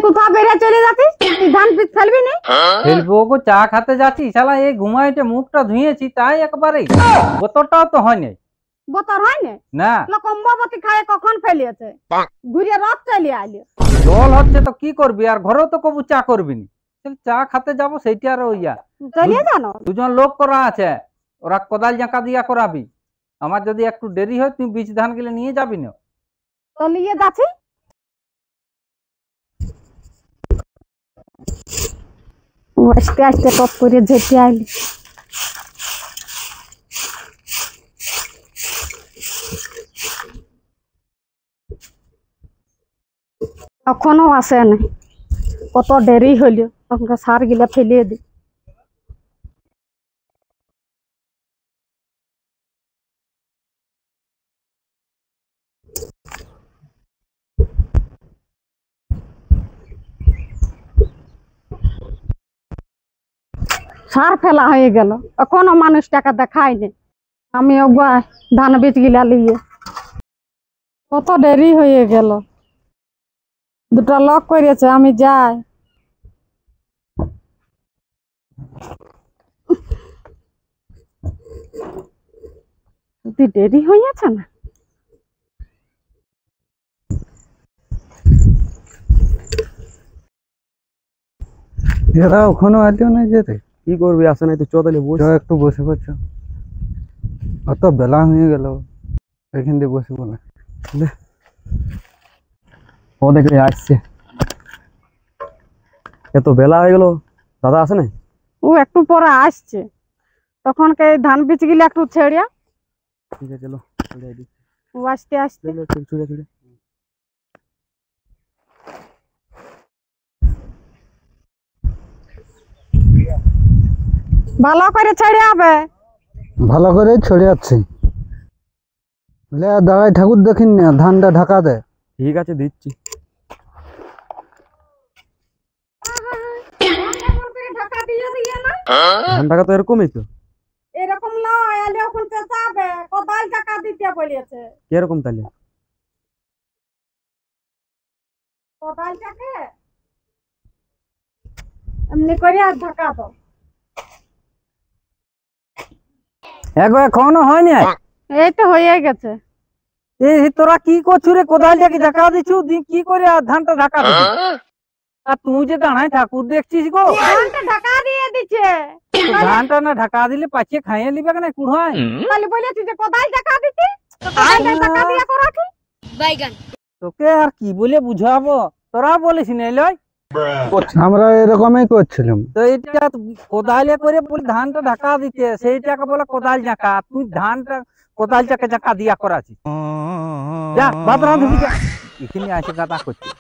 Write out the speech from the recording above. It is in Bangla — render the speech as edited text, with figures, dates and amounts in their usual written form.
কোথা বেরিয়ে চলে যাচ্ছিস? ধান পিস ফেলবি না? ফেলবো গো, চা খেতে যাচ্ছি। শালা এই ঘুমাইতে মুখটা ধুয়েছি তাই একবারে বোতলটাও তো হয়নি। বোতল হয় না না কম্বাবতী খায় কখন ফেলিয়েছে, ঘুরিয়ে রথ চলে আইলি। জল হচ্ছে তো কি করবি, আর ঘরেও তো কবু চা করবি নি। চা খাতে যাবো সেইটা আর ওইয়া চলিয়ে জানো দুজন লোক করা আছে, ওরা কোদাল জাঁকা দিয়া করাবি। আমার যদি একটু দেরি হয় তুই বীজ ধান গুলো নিয়ে যাবি না। চলিয়ে যাচ্ছি। আস্তে আস্তে টপ করে যেতে আইলি। এখনো আসে নাই, কত দেরি হইল, তখন সার গিলা ফেলিয়ে দি। সার ফেলা হয়ে গেল, এখনো মানুষটাকে দেখায়নি। আমি ধান বীজ গিলা লিয়ে কত দেরি হয়ে গেল। দুটা লক করেছে, আমি যাই। দেরি হয়েছে না, এরা ওখানে আসলেও না যেতে কি করবি, আসে নাই তো চলে বস। একটু বসে পড়ছো, অত বেলা হয়ে গেল, এখান দিয়ে বসে বলে ও দেখে আসছে, এত বেলা হয়ে গেল, দাদা আসে নাই? ও একটু পরে আসছে, তখন ধান বীজ গিলা একটু ছেড়িয়া। ঠিক আছে, চলো ছড়িয়ে দিই। ও আসতে আসতে ছড়িয়ে ছড়িয়ে ভালো করে ছেড়ে হবে। ভালো করে ছড়ে যাচ্ছে। দাঁড়াই ঠাকুর দেখিন না, ধানটা ঢাকা দে। ঠিক আছে, দিচ্ছি। ধান টাকা তো এরকমই তো। এরকম নয়, আলে এখন চেঁচাবে, কোদাল টাকা দিতে বলেছে। কিরকম তাহলে? কোদালটাকে এমনি করে আর ঢাকা দাও। এখনো হয়নি। এই তো হয়ে গেছে। এই তোরা কি করছু রে? কোদালটাকে ঢাকা দিছু, কি করে আর ধানটা ঢাকা দিছু? আর তুই যে দাঁড়ায় ঠাকুর দেখছিস গো, ধানটা ঢাকা দিয়ে দিছে। ধানটা না ঢাকা দিলে পাচিয়ে খাইয়ে নিবে কেন কুড়ায়? তাহলে বলেছি যে কোদাল ঢাকা দিতে, কোদালটা ঢাকা দিয়া করা কি বাইগান। তোকে আর কি বলে বুঝাবো, তোরা বলিস না লয়। আমরা এরকমই করছিলাম। তো এটা কোদালে করে বলে ধানটা ঢাকা দিতে, সেইটাকে বলে কোদাল ঢাকা। তুই ধানটা কোদালটাকে ঢাকা দিয়া করাছিস। যা ভাত রাঁধবি, এখানে আসে গাদা করছিস।